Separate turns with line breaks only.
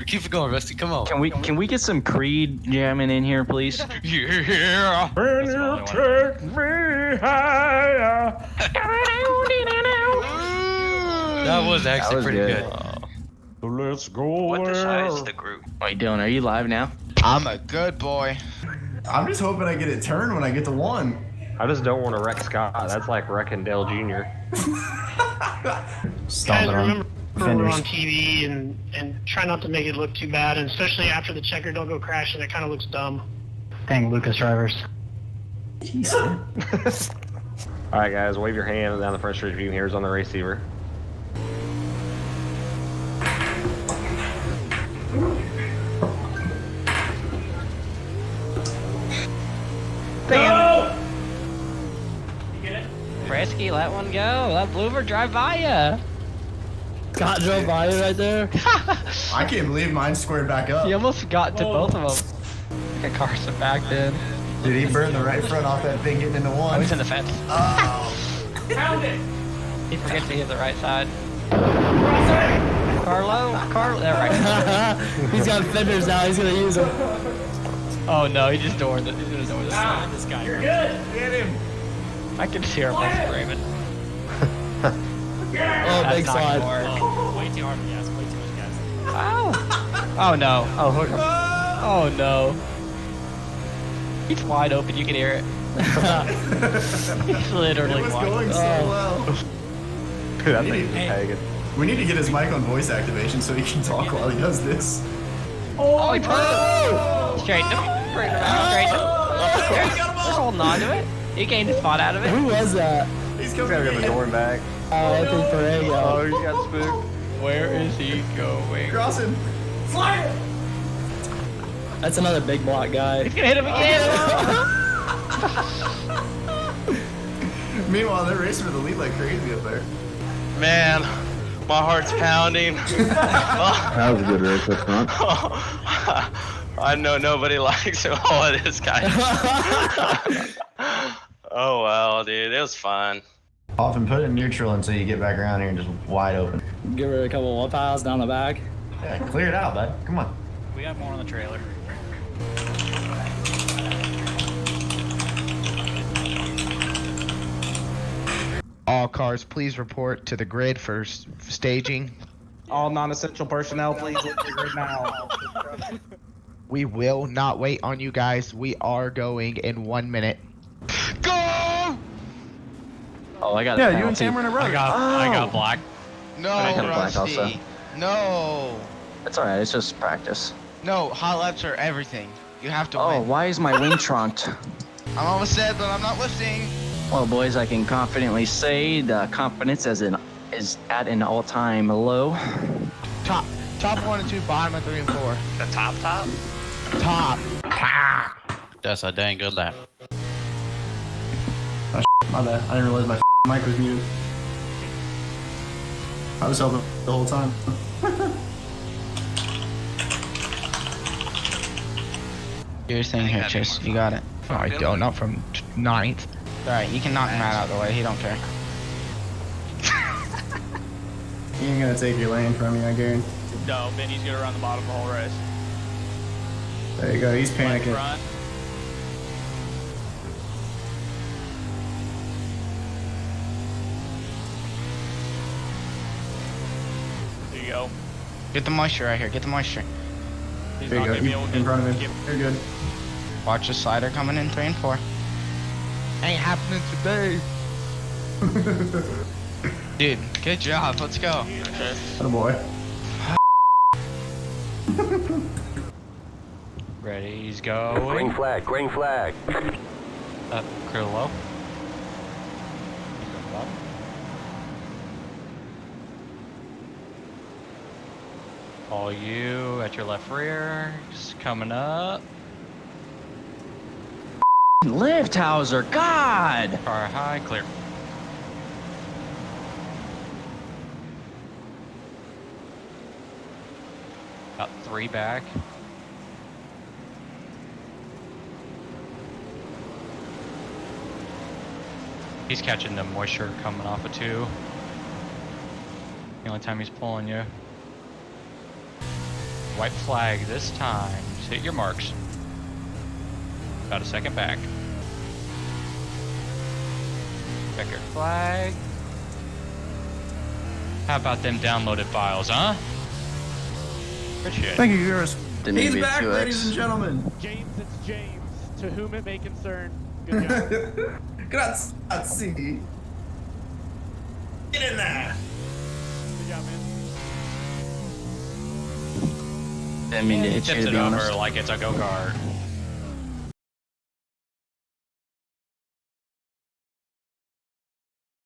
Keep it going, Rusty. Come on.
Can we get some Creed jamming in here, please?
Yeah.
When you take me higher.
That was actually
was
pretty good.
So let's go.
What decides
there.
the group?
Wait, Dylan, are you live now?
I'm a good boy.
I'm just hoping I get it turned when I get to 1.
I just don't want to wreck Scott. That's like wrecking Dale Jr.
Stomping
Guys,
on
remember we're
fenders.
on TV and try not to make it look too bad, and especially after the checker don't go crashing, it kind of looks dumb.
Dang, Lucas drivers.
All right, guys, wave your hand down the front street if you can hear us on the receiver.
No!
Fresky, let one go. Let Bloomer drive by ya.
Scott drove by you right there.
I can't believe mine squared back up.
He almost got to both of them. Look at Carson back then.
Dude, he burned the right front off that thing getting into 1.
Oh, he's in the fence.
Oh.
He forgets to hit the right side. Carlo? There, right.
He's got fenders now. He's gonna use them.
Oh no, he just doored it. He's gonna door this guy. You're good. Get him. I can see our muscle Raven.
Oh, big slide.
Way too hard. Yes, way too much gas. Oh. Oh no. Oh, hook him. Oh no. He's wide open. You can hear it. He's literally
It was
wide
going
open.
so well.
Dude, that thing's tagging.
We need to get his mic on voice activation so he can talk while he does this.
Oh, he turned it. Straighten him. Straighten him out. Straighten him. We're holding on to it. He gained a spot out of it.
Who was that?
He's
He's
coming
gotta go the door and back.
I think Ferrego.
Oh, he got spooked.
Where is he going?
Crossing.
That's another big block guy.
He's gonna hit him again.
Meanwhile, they're racing for the lead like crazy up there.
Man, my heart's pounding.
That was a good race up front.
I know nobody likes all of this guy. Oh well, dude, it was fun.
Off and put it in neutral until you get back around here and just wide open.
Give her a couple one piles down the back.
Yeah, clear it out, bud. Come on.
We got more on the trailer.
All cars, please report to the grid for staging.
All non-essential personnel, please leave the grid now.
We will not wait on you guys. We are going in 1 minute. Go!
Oh, I got a
Yeah,
penalty.
you and Sam were in a row.
I got black.
No,
I got a black
Rusty.
also.
No.
It's alright, it's just practice.
No, hot laps are everything. You have to
Oh,
win.
why is my wing trunked?
I'm almost said, but I'm not listening.
Well, boys, I can confidently say the confidence is at an all-time low.
Top 1 and 2, bottom of 3 and 4.
The top?
Top.
That's a dang good lap.
My bad. I didn't realize my mic was muted. I was helping the whole time.
Do your thing here, Chase. You got it. Oh, I don't. Not from 9th. Alright, you can knock Matt out of the way. He don't care.
He ain't gonna take your lane from you, I guarantee.
No, Benny's gonna run the bottom of the whole race.
There you go. He's panicking.
Front. There you go.
Get the moisture right here. Get the moisture.
He's
There
not
you go.
gonna be able
He's
to
in front of
get-
him. You're good.
Watch the slider coming in 3 and 4. Ain't happening today. Dude, good job. Let's go.
Oh boy.
Ready, he's going.
Green flag, green flag.
Clear low. All you at your left rear, just coming up.
Lift, Hauser, God!
Car high, clear. About 3 back. He's catching the moisture coming off of 2. The only time he's pulling you. White flag this time. Just hit your marks. About a second back. Checkered flag. How about them downloaded files, huh? Appreciate it.
Thank you, Garrus.
Didn't
He's
mean to be
back,
2X.
ladies and gentlemen.
James, it's James. To whom it may concern. Good job.
Grazie. Get in there.
Good job, man.
Didn't mean to hit you,
Tips
to
it
be
over
honest.
like it's a go-kart.